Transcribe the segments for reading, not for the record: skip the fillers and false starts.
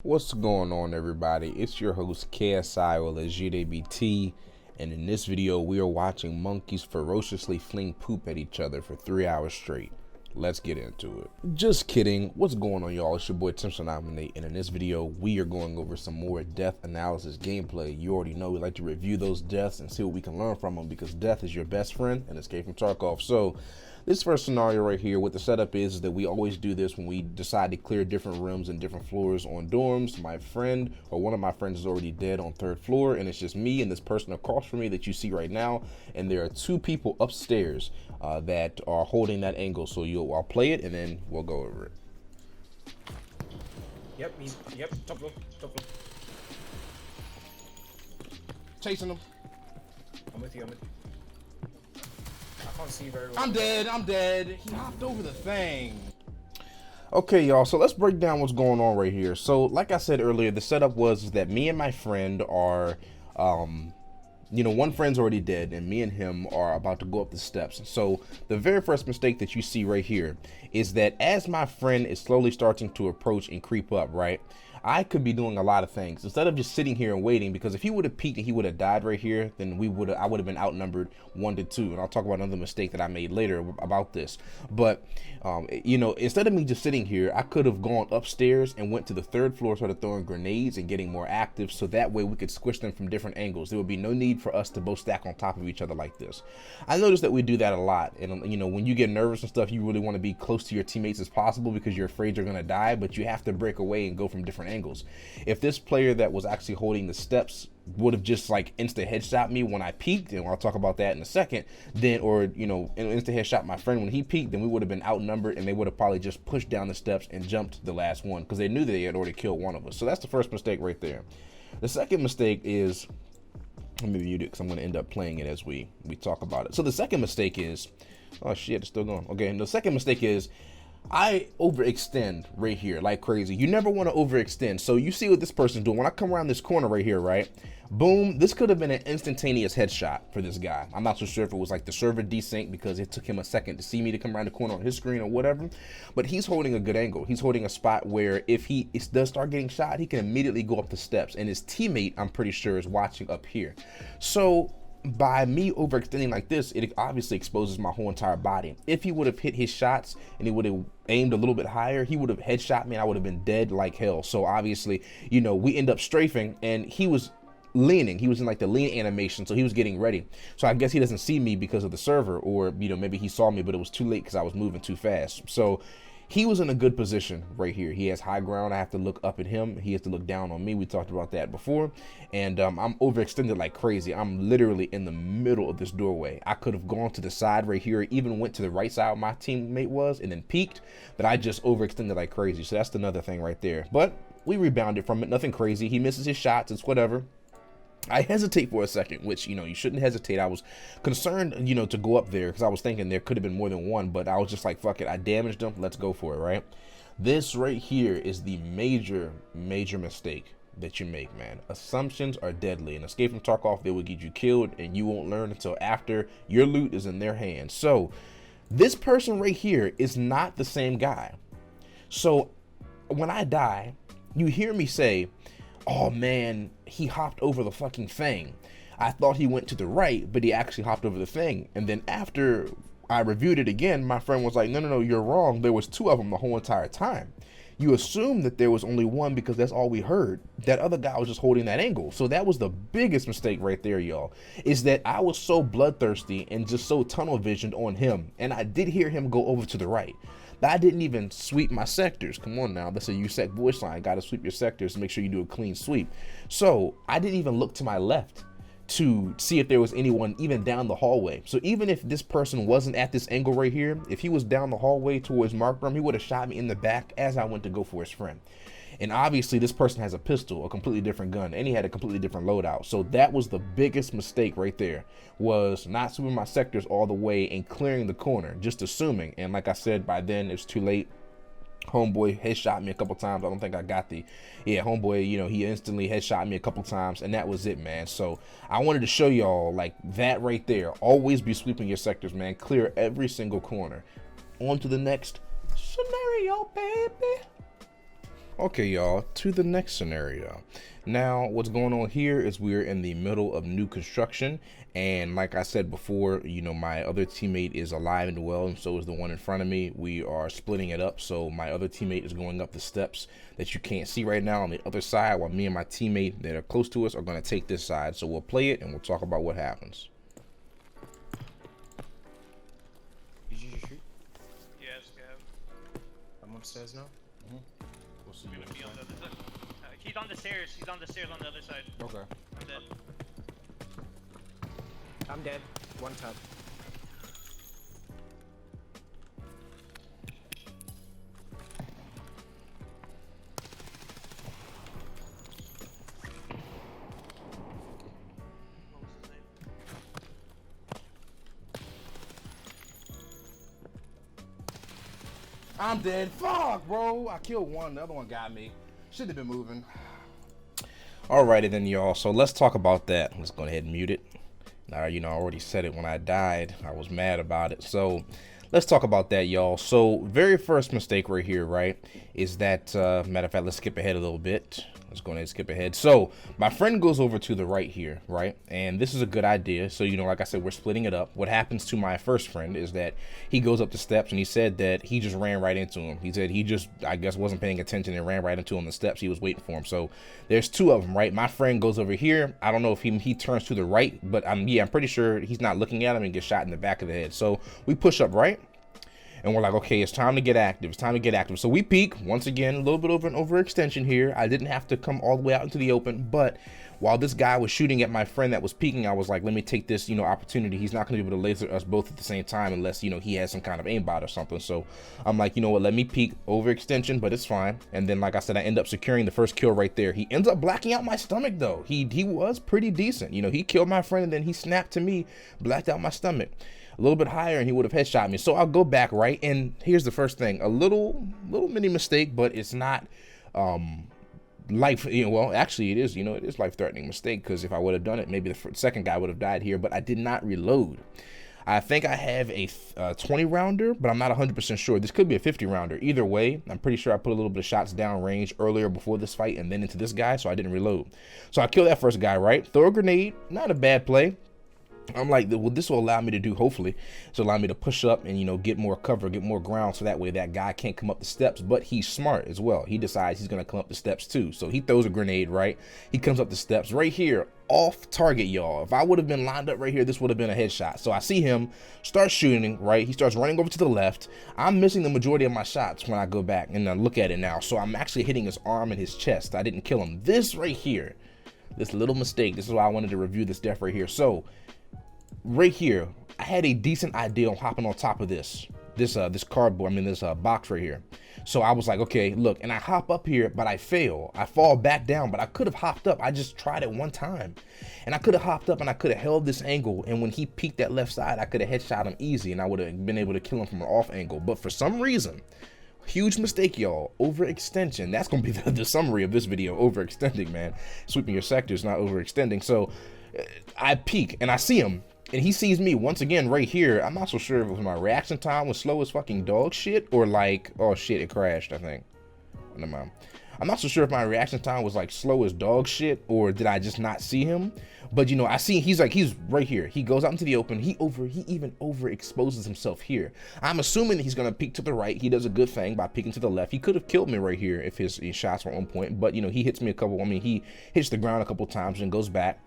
What's going on, everybody? It's your host KSI, and in this video we are watching monkeys ferociously fling poop at each other for 3 hours straight. Let's get into it. Just kidding. What's going on, y'all? It's your boy Timson, and in this video we are going over some more death analysis gameplay. You already know we like to review those deaths and see what we can learn from them, because death is your best friend and Escape from Tarkov. So this first scenario right here, what the setup is that we always do this when we decide to clear different rooms and different floors on dorms. My friend, or one of my friends, is already dead on 3rd floor, and it's just me and this person across from me that you see right now, and there are 2 people upstairs that are holding that angle. So I'll play it and then we'll go over it. Yep, top floor. Chasing him. I'm with you. I can't see very well. I'm dead. He hopped over the thing. Okay, y'all, so let's break down what's going on right here. So like I said earlier, the setup was that me and my friend are one friend's already dead and me and him are about to go up the steps. So the very first mistake that you see right here is that as my friend is slowly starting to approach and creep up, right, I could be doing a lot of things instead of just sitting here and waiting, because if he would have peeked and he would have died right here, then I would have been outnumbered 1-2. And I'll talk about another mistake that I made later about this. But instead of me just sitting here, I could have gone upstairs and went to the 3rd floor, started throwing grenades and getting more active, so that way we could squish them from different angles. There would be no need for us to both stack on top of each other like this. I noticed that we do that a lot, and when you get nervous and stuff, you really want to be close to your teammates as possible because you're afraid you're going to die, but you have to break away and go from different angles. If this player that was actually holding the steps would have just like insta headshot me when I peeked, and I'll talk about that in a second, then insta headshot my friend when he peeked, then we would have been outnumbered and they would have probably just pushed down the steps and jumped the last one because they knew that they had already killed one of us. So that's the first mistake right there. The second mistake is, let me mute it because I'm going to end up playing it as we talk about it. So the second mistake is, oh shit, it's still going. Okay, and the second mistake is I overextend right here like crazy. You never want to overextend. So you see what this person's doing. When I come around this corner right here, right, boom, this could have been an instantaneous headshot for this guy. I'm not so sure if it was like the server desync because it took him a second to see me to come around the corner on his screen or whatever, but he's holding a good angle. He's holding a spot where if he does start getting shot, he can immediately go up the steps, and his teammate, I'm pretty sure, is watching up here. So by me overextending like this, it obviously exposes my whole entire body. If he would have hit his shots and he would have aimed a little bit higher, he would have headshot me and I would have been dead like hell. So obviously, we end up strafing, and he was leaning. He was in like the lean animation, so he was getting ready. So I guess he doesn't see me because of the server, or maybe he saw me but it was too late because I was moving too fast. So he was in a good position right here. He has high ground. I have to look up at him. He has to look down on me. We talked about that before. And I'm overextended like crazy. I'm literally in the middle of this doorway. I could have gone to the side right here, even went to the right side where my teammate was, and then peeked, but I just overextended like crazy. So that's another thing right there. But we rebounded from it. Nothing crazy. He misses his shots. It's whatever. I hesitate for a second, which, you shouldn't hesitate. I was concerned, to go up there because I was thinking there could have been more than one, but I was just like, fuck it. I damaged them. Let's go for it, right? This right here is the major mistake that you make, man. Assumptions are deadly. In Escape from Tarkov, they will get you killed, and you won't learn until after your loot is in their hands. So this person right here is not the same guy. So when I die, you hear me say, oh man, he hopped over the fucking thing. I thought he went to the right, but he actually hopped over the thing. And then after I reviewed it again, my friend was like, no, you're wrong. There was 2 of them the whole entire time. You assume that there was only one because that's all we heard. That other guy was just holding that angle. So that was the biggest mistake right there, y'all, is that I was so bloodthirsty and just so tunnel visioned on him. And I did hear him go over to the right. I didn't even sweep my sectors. Come on now, that's a USEC voice line. Got to sweep your sectors to make sure you do a clean sweep. So I didn't even look to my left to see if there was anyone even down the hallway. So even if this person wasn't at this angle right here, if he was down the hallway towards Mark Room, he would have shot me in the back as I went to go for his friend. And obviously this person has a pistol, a completely different gun, and he had a completely different loadout. So that was the biggest mistake right there, was not sweeping my sectors all the way and clearing the corner, just assuming. And like I said, by then it's too late. Homeboy headshot me a couple times. I don't think I got homeboy, he instantly headshot me a couple times, and that was it, man. So I wanted to show y'all like that right there. Always be sweeping your sectors, man. Clear every single corner. On to the next scenario, baby. Okay, y'all, to the next scenario. Now, what's going on here is we're in the middle of new construction, and like I said before, you know, my other teammate is alive and well, and so is the one in front of me. We are splitting it up, so my other teammate is going up the steps that you can't see right now on the other side, while me and my teammate that are close to us are going to take this side. So we'll play it, and we'll talk about what happens. Did you shoot? Yes, Gav. I'm upstairs now. We'll see I'm gonna be on the other side. He's on the stairs. He's on the stairs on the other side. Okay. I'm dead. I'm dead. One tap. What was his name? I'm dead. Fuck, bro. I killed one. The other one got me. Shouldn't have been moving. Alrighty then, y'all. So let's talk about that. Let's go ahead and mute it. Now, you know, I already said it when I died. I was mad about it. So let's talk about that, y'all. So very first mistake right here, right, is that, matter of fact, let's skip ahead a little bit. Let's go ahead and skip ahead. So my friend goes over to the right here, right? And this is a good idea. So, you know, like I said, we're splitting it up. What happens to my first friend is that he goes up the steps, and he said that he just ran right into him. He said he just, I guess, wasn't paying attention and ran right into him on the steps. He was waiting for him. So there's two of them, right? My friend goes over here. I don't know if he turns to the right, but I'm pretty sure he's not looking at him and gets shot in the back of the head. So we push up right. And we're like, okay, it's time to get active. It's time to get active. So we peek, once again, a little bit of an overextension here. I didn't have to come all the way out into the open, but while this guy was shooting at my friend that was peeking, I was like, let me take this, you know, opportunity. He's not going to be able to laser us both at the same time unless, you know, he has some kind of aimbot or something. So I'm like, you know what, let me peek, overextension, but it's fine. And then, like I said, I end up securing the first kill right there. He ends up blacking out my stomach, though. He was pretty decent. You know, he killed my friend, and then he snapped to me, blacked out my stomach. A little bit higher, and he would have headshot me. So I'll go back, right? And here's the first thing. A little mini mistake, but it's not life, you know, well, actually it is, you know, it is life-threatening mistake, because if I would have done it, maybe the second guy would have died here, but I did not reload. I think I have a 20 rounder, but I'm not 100% sure. This could be a 50 rounder. Either way, I'm pretty sure I put a little bit of shots down range earlier before this fight and then into this guy, so I didn't reload. So I killed that first guy, right? Throw a grenade, not a bad play. I'm like, well, this will allow me to do, hopefully, this will allow me to push up and, you know, get more cover, get more ground, so that way that guy can't come up the steps. But he's smart as well. He decides he's going to come up the steps too. So he throws a grenade, right? He comes up the steps right here, off target, y'all. If I would have been lined up right here, this would have been a headshot. So I see him start shooting, right? He starts running over to the left. I'm missing the majority of my shots when I go back and I look at it now. So I'm actually hitting his arm and his chest. I didn't kill him. This right here, this little mistake, this is why I wanted to review this death right here. So right here, I had a decent idea on hopping on top of this cardboard, this box right here. So I was like, okay, look, and I hop up here, but I fail. I fall back down, but I could have hopped up. I just tried it one time, and I could have hopped up and I could have held this angle, and when he peeked that left side, I could have headshot him easy, and I would have been able to kill him from an off angle. But for some reason, huge mistake, y'all, overextension. That's gonna be the summary of this video. Overextending, man. Sweeping your sectors, not overextending. So I peek and I see him, and he sees me once again right here. I'm not so sure if it was my reaction time was slow as fucking dog shit, or like, oh shit, it crashed, I think. Never mind. I'm not so sure if my reaction time was like slow as dog shit, or did I just not see him? But you know, I see he's right here. He goes out into the open. He even overexposes himself here. I'm assuming that he's gonna peek to the right. He does a good thing by peeking to the left. He could have killed me right here if his shots were on point, but you know, he hits me a couple. He hits the ground a couple times and goes back.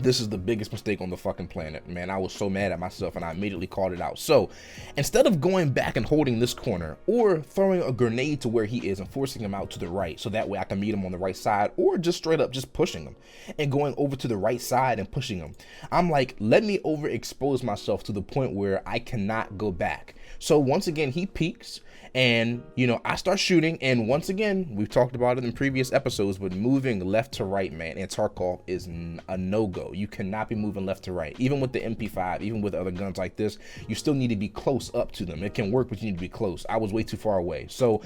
This is the biggest mistake on the fucking planet, man. I was so mad at myself, and I immediately called it out. So instead of going back and holding this corner, or throwing a grenade to where he is and forcing him out to the right, so that way I can meet him on the right side, or just straight up just pushing him and going over to the right side and pushing him, I'm like, let me overexpose myself to the point where I cannot go back. So once again, he peeks, and you know, I start shooting, and once again, we've talked about it in previous episodes, but moving left to right, man, in Tarkov is a no-go. You cannot be moving left to right. Even with the MP5, even with other guns like this, you still need to be close up to them. It can work, but you need to be close. I was way too far away. So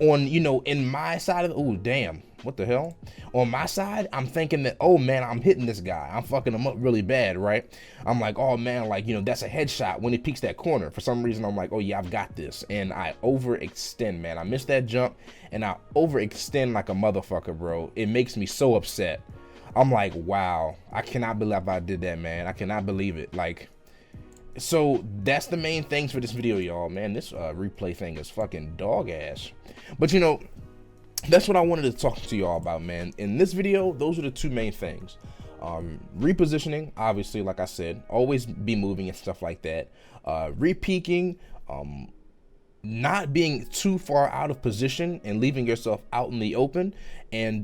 on, you know, in my side of, oh damn, what the hell? On my side, I'm thinking that, oh man, I'm hitting this guy. I'm fucking him up really bad, right? I'm like, oh man, like, you know, that's a headshot when he peeks that corner. For some reason, I'm like, oh yeah, I've got this. And I overextend, man. I missed that jump, and I overextend like a motherfucker, bro. It makes me so upset. I'm like, wow, I cannot believe I did that, man. I cannot believe it. Like, so that's the main things for this video, y'all, man. This replay thing is fucking dog ass. But, you know, that's what I wanted to talk to y'all about, man. In this video, those are the two main things. Repositioning, obviously, like I said, always be moving and stuff like that. Re-peaking, not being too far out of position and leaving yourself out in the open, and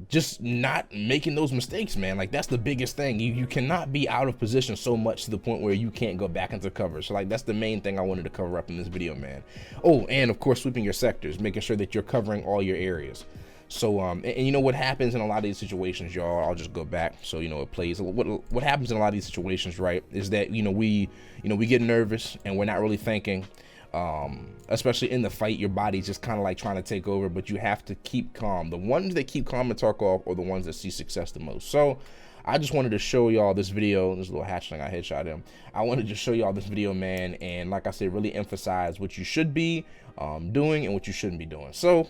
just not making those mistakes, man. Like, that's the biggest thing. You cannot be out of position so much to the point where you can't go back into cover. So, like, that's the main thing I wanted to cover up in this video, man. Oh, and of course, sweeping your sectors, making sure that you're covering all your areas. So, and you know what happens in a lot of these situations, y'all, I'll just go back so, you know, it plays. What happens in a lot of these situations, right, is that, you know, we get nervous and we're not really thinking, especially in the fight. Your body's just kind of like trying to take over, but you have to keep calm. The ones that keep calm in Tarkov are the ones that see success the most. So I just wanted to show y'all this video. This little hatchling, I headshot him. I wanted to show y'all this video, man, and like I said, really emphasize what you should be doing and what you shouldn't be doing. So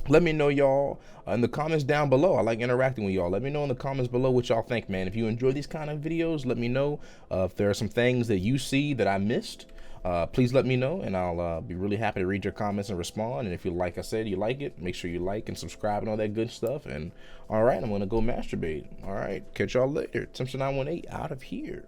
let me know, y'all, in the comments down below. I like interacting with y'all. Let me know in the comments below what y'all think, man. If you enjoy these kind of videos, let me know. If there are some things that you see that I missed, please let me know, and I'll be really happy to read your comments and respond. And if you, like I said, you like it, make sure you like and subscribe and all that good stuff. And all right, I'm gonna go masturbate. All right, catch y'all later. Simpson918 out of here.